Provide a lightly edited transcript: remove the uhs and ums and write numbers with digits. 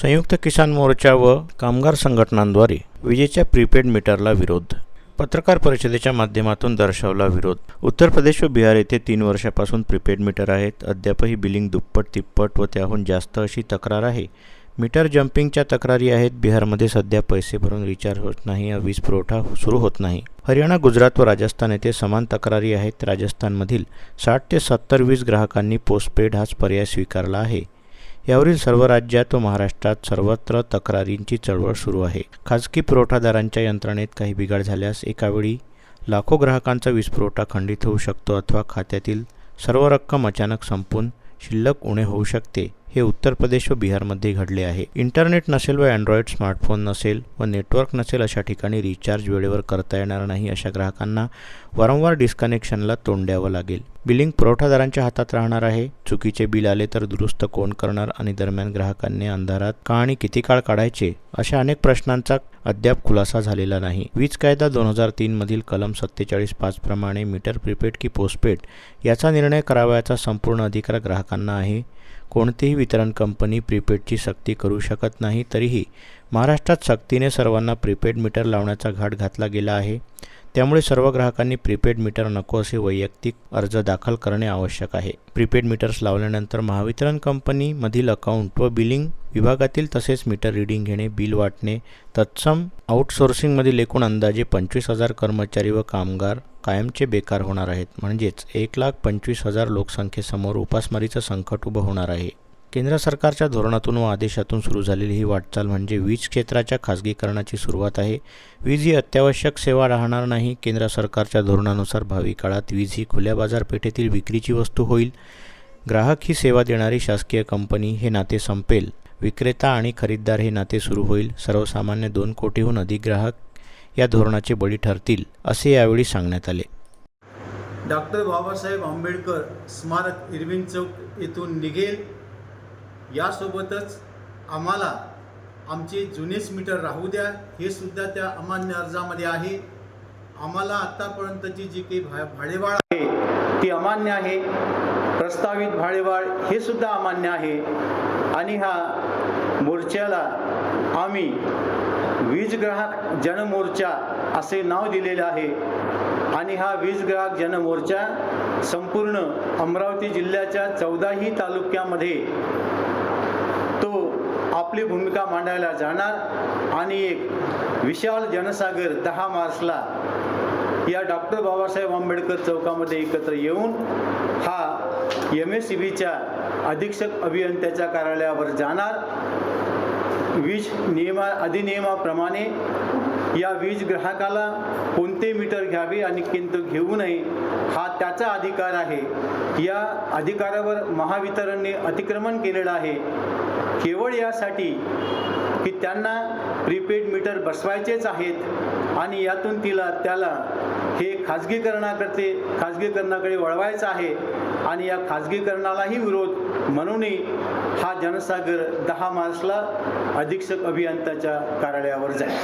संयुक्त किसान मोर्चा व कामगार संघटनांद्वारे विजेच्या प्रीपेड मीटरला विरोध. पत्रकार परिषदेच्या माध्यमातून दर्शवला विरोध. उत्तर प्रदेश व बिहार येथे 3 वर्षापासून प्रीपेड मीटर आहेत. अद्यापही बिलिंग दुप्पट तिप्पट व त्याहून जास्त अशी तक्रार आहे. मीटर जंपिंगच्या तक्रारी आहेत. बिहारमध्ये सध्या पैसे भरून रिचार्ज होत नाही, वीज पुरवठा सुरू होत नाही. हरियाणा, गुजरात व राजस्थान येथे समान तक्रारी आहेत. राजस्थानमधील 60 ते 70 वीज ग्राहकांनी पोस्टपेड हाच पर्याय स्वीकारला आहे. यावरील सर्व राज्यात व महाराष्ट्रात सर्वत्र तक्रारींची चळवळ सुरू आहे. खाजगी पुरवठादारांच्या यंत्रणेत काही बिघाड झाल्यास एकावेळी लाखो ग्राहकांचा वीज पुरवठा खंडित होऊ शकतो अथवा खात्यातील सर्व रक्कम अचानक संपून शिल्लक उणे होऊ शकते. हे उत्तर प्रदेश व बिहारमध्ये घडले आहे. इंटरनेट नसेल व अँड्रॉइड स्मार्टफोन नसेल व नेटवर्क नसेल अशा ठिकाणी रिचार्ज वेळेवर करता येणार नाही. अशा ग्राहकांना वारंवार डिस्कनेक्शनला तोंड द्यावं लागेल. बिलिंग पुरवठादारांच्या हातात राहणार आहे. चुकीचे बिल आले तर दुरुस्त कोण करणार आणि दरम्यान ग्राहकांनी अंधारात का आणि किती काळ काढायचे अशा अनेक प्रश्नांचा अद्याप खुलासा झालेला नाही. वीज कायदा 2003 मधील कलम 47(5) प्रमाणे मीटर प्रीपेड की पोस्टपेड याचा निर्णय करावयाचा संपूर्ण अधिकार ग्राहकांना आहे. कोणतीही वितरण कंपनी प्रीपेडची सक्ती करू शकत नाही. तरीही महाराष्ट्रात सक्तीने सर्वांना प्रीपेड मीटर लावण्याचा घाट घातला गेला आहे. त्यामुळे सर्व ग्राहकांनी प्रीपेड मीटर नको असे वैयक्तिक अर्ज दाखल करणे आवश्यक आहे. प्रीपेड मीटर्स लावल्यानंतर महावितरण कंपनीमधील अकाउंट व बिलिंग विभागातील तसेच मीटर रीडिंग घेणे, बिल वाटणे, तत्सम आउटसोर्सिंगमधील एकूण अंदाजे 25,000 कर्मचारी व कामगार कायमचे बेकार होणार आहेत. म्हणजेच 1,25,000 लोकसंख्येसमोर उपासमारीचं संकट उभं होणार आहे. केंद्र सरकारच्या धोरणातून व आदेशातून सुरू झालेली ही वाटचाल म्हणजे वीज क्षेत्राच्या खाजगीकरणाची सुरुवात आहे. वीज ही अत्यावश्यक सेवा राहणार नाही. केंद्र सरकारच्या धोरणानुसार भावी काळात वीज ही खुल्या बाजारपेठेतील विक्रीची वस्तू होईल. ग्राहक ही सेवा देणारी शासकीय कंपनी हे नाते संपेल. विक्रेता आणि खरीददार हे नाते सुरू होईल. सर्वसामान्य 2 कोटीहून अधिक ग्राहक या धोरणाचे बळी ठरतील असे यावेळी सांगण्यात आले. डॉक्टर बाबासाहेब आंबेडकर स्मारक इरविन चौक येथून निघेल. यासोबतच आम्हाला आमचे जुनेच मीटर राहू द्या हे सुद्धा त्या अमान्य अर्जामध्ये आहे. आम्हाला आत्तापर्यंतची जी काही भाडेवाढ आहे ती अमान्य आहे. प्रस्तावित भाडेवाढ हे सुद्धा अमान्य आहे. आणि हा मोर्चाला आम्ही वीज ग्राहक जनमोर्चा असे नाव दिलेले आहे. आणि हा वीज ग्राहक जनमोर्चा संपूर्ण अमरावती जिल्ह्याच्या 14ही तालुक्यामध्ये तो आपली भूमिका मांडायला जाणार आणि एक विशाल जनसागर 10 मार्चला या डॉक्टर बाबासाहेब आंबेडकर चौकामध्ये एकत्र येऊन हा MSEBच्या अधीक्षक अभियंत्याच्या कार्यालयावर जाणार. वीज अधिनियमाप्रमाणे या वीज ग्राहकाला कोणते मीटर घ्यावे आणि कोणते घेऊ नये हा त्याचा अधिकार आहे. या अधिकारावर महावितरणने अतिक्रमण केलेलं आहे. केवळ यासाठी की त्यांना प्रीपेड मीटर बसवायचेच आहेत आणि यातून त्याला हे खाजगीकरणाकडे वळवायचं आहे. आणि या खाजगीकरणालाही विरोध म्हणूनही हा जनसागर 10 मार्चला अधीक्षक अभियंत्याच्या कार्यालयावर जाईल.